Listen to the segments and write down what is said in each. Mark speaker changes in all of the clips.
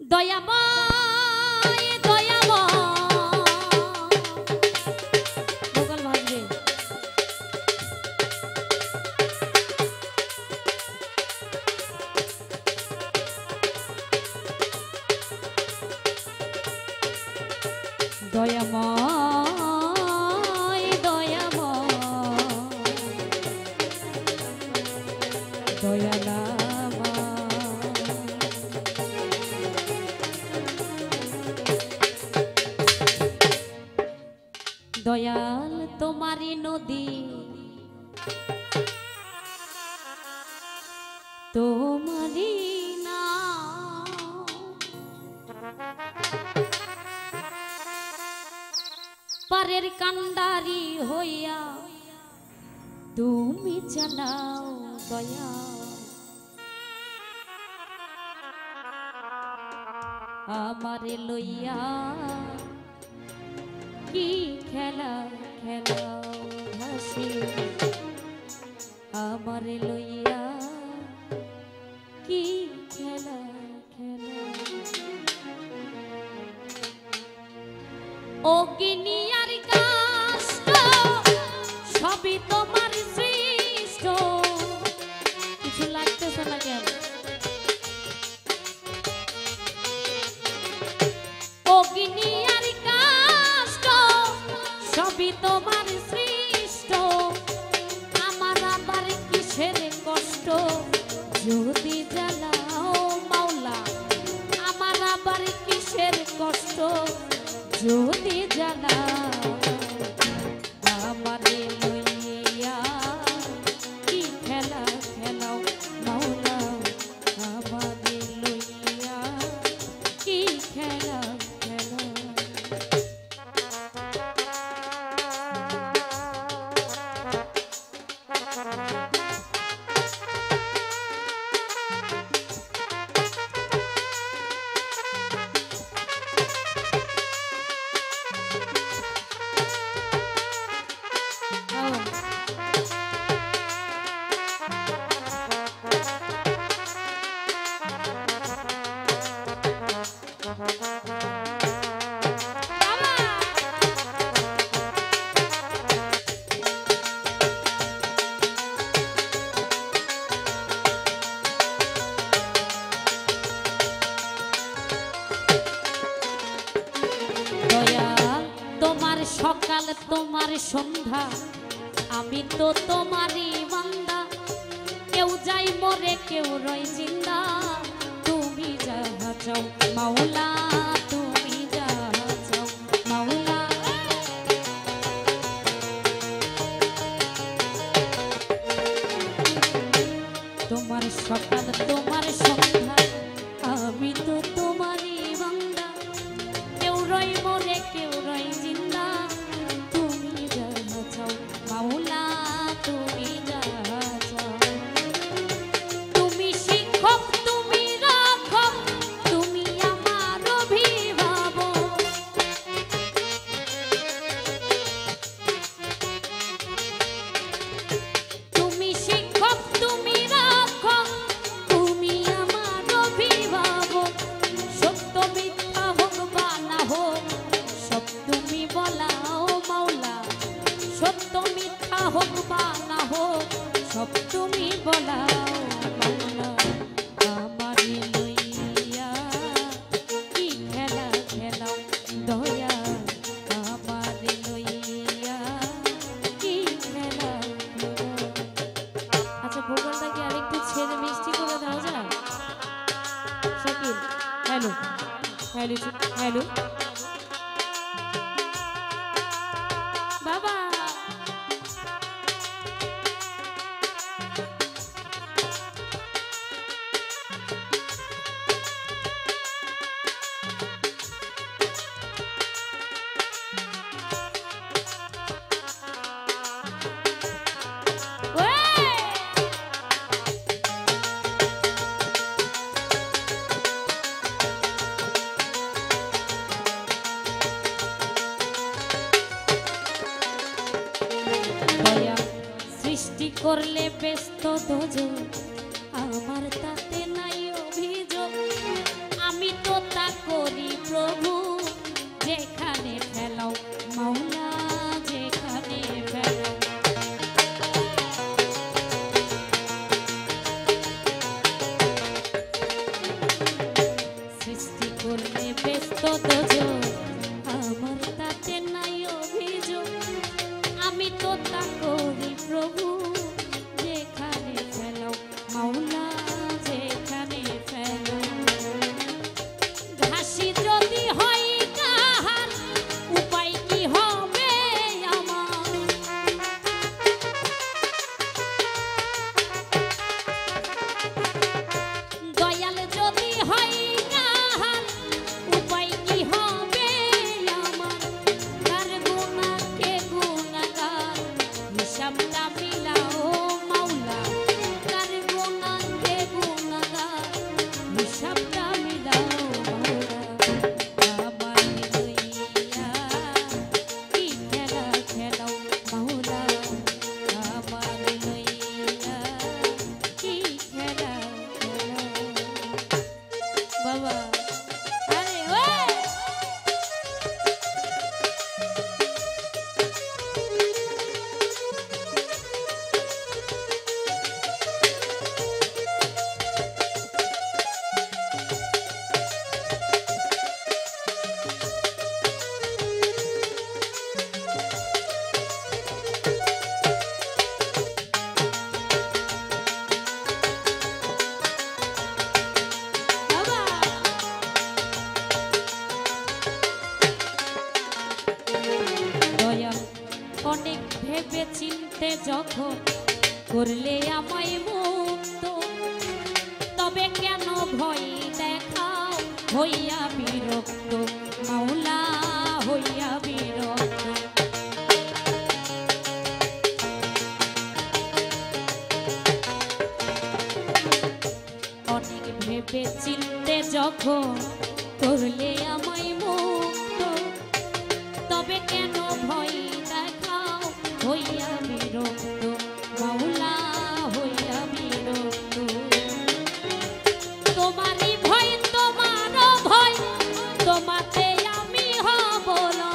Speaker 1: দয়াময় দয়াময় ভোকাল ভাঙবে দয়াময় দয়াময় দয়ালা দয়াল তোমারি নদী তোমারি না পারের কান্ডারি হইয়া তুমি চালাও দয়া আমারে লইয়া কি খেলা খেলাও হাসি আমারে লইয়া কি খেলা খেলা অগ্নি আর কাষ্ট সবই তোমার সৃষ্ট কিছু লাগতেছে না কেন অগ্নি আর কাষ্ট সবই তোমার সৃষ্ট আমার আবার কিসের কষ্ট যদি জ্বালাও মাওলা আমার আবার কিসের কষ্ট যদি জ্বালাও আমারে লইয়া কি খেলা খেলাও মাওলা আমারে লইয়া কি খেলা খেলাও সকাল তোমার সন্ধ্যা আমি তো তোমারই বান্দা কেউ যাই মরে কেউ রয় জিন্দা তুমি যাহা চাও মাওলা তুমি যাহা চাও মাওলা তোমার সকাল তোমার সন্ধ্যা আমি তো তোমারই বান্দা কেউ রয় মরে কেউ রয় জিন্দা মাওলা তুমি যাহা চাও তুমি শিক্ষক তুমি রাখক তুমি আমার অভিভাবক তুমি শিক্ষক তুমি রাখক তুমি আমার অভিভাবক সত্য মিথ্যা হোক বা না হোক সব তুমি বলাও মাওলা সত্য মিথ্যা হোক বা না হোক সব তুমি বলাও মাওলা আমারে লইয়া কি খেলা খেলাও দয়া আমারে লইয়া কি খেলা খেলাও আচ্ছা ভোকালটাকে আরেকটু ছেড়ে মিষ্টি করে দাও যায় শাকিল হ্যালো হ্যালো হ্যালো বাবা করলে ব্যস্ত দোজো আমার তাতে নাই অভিযোগ আমি তো তা দোজো আমার তাতে নাই অভিযোগ আমি তো তা করি প্রভু যেখানে ফেলাও মাওলা যেখানে ফেলাও ঘাসি যদি হয় কাহার উপায় কি হবে আমার দয়াল যদি হয় কাহার উপায় কি হবে আমার কার গুনাহ কে গুনাহগার হিসাবটা মিলাও মাওলা কার গুনাহ কে গুনাহগার হিসাবটা মিলাও বাবা আরে ওই বাবা দয়াল অনেক ভেবে চিনতে যখন করলে আমায় মুক্ত তবে কেন ভয় দেখাও হইয়া বিরক্ত মাওলা হইয়া বিরক্ত অনেক ভেবে চিনতে যখন করলে আমায় মুক্ত তবে কেন ভয় দেখাও হইয়া বিরক্ত মাওলা হইয়া বিরক্ত তোমারই ভয় তোমারও ভয় তোমাতে আমি হব না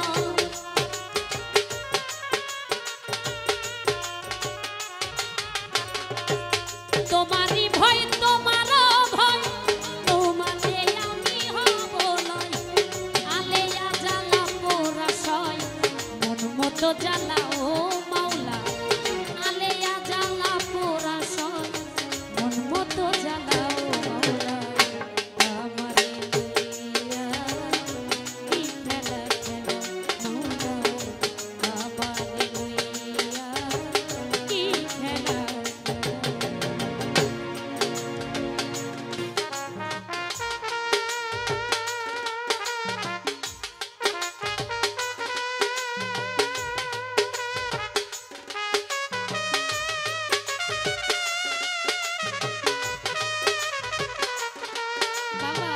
Speaker 1: তোমারই ভয় তোমারও ভয় তোমাতে আমি হব না আলেয়া জ্বালা পোড়া সয় মন মতো জ্বালাও মাওলা আলেয়া জ্বালা পোড়া সয় মন মতো জ্বালাও মাওলা আমারে লইয়া কি খেলা খেলো মাওলা আমারে লইয়া কি খেলা বাবা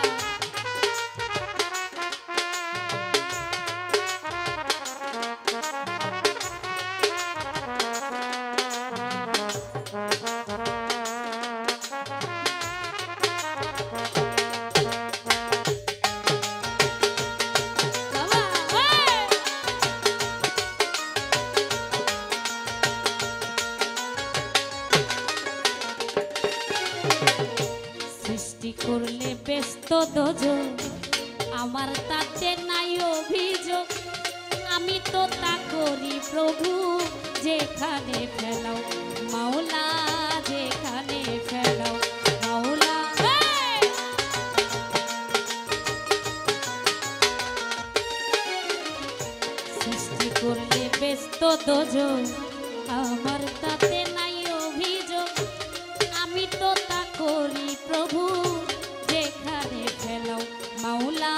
Speaker 1: বাবা ওই সৃষ্টি করলে ব্যস্ত দোজো আমার তাতে নাই অভিযোগ আমি তো তা করি প্রভু যেখানে ফেলাও মাওলা যেখানে ফেলাও মাওলা এই! সৃষ্টি করলে ব্যস্ত দোজো আমার তাতে নাই অভিযোগ আমি তো তা করি প্রভু যেখানে ফেলাও মাওলা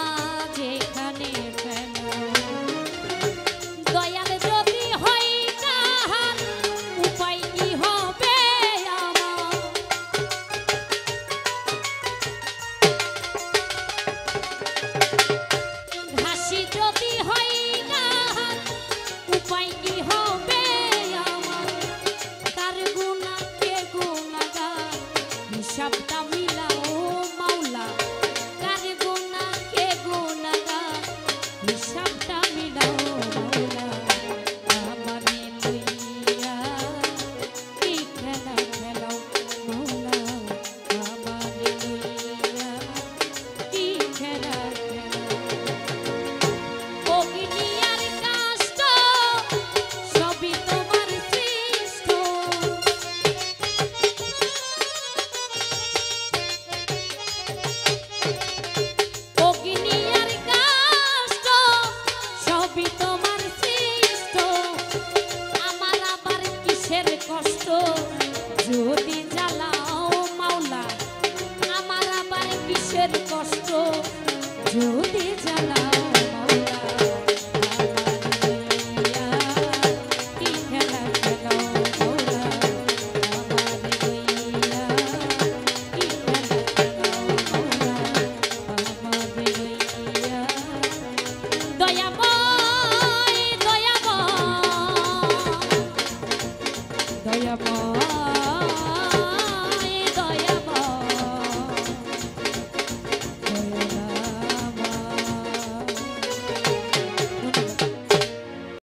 Speaker 1: যেখানে ফেলাও দয়াল যদি হয় কাহার উপায় কি হবে আমার ঘাসি যদি হয় কাহার উপায় কি হবে আমার কার গুনাহ কে গুনাহগার হিসাবটা মিলাও মাওলা কার গুনাহ কে যদি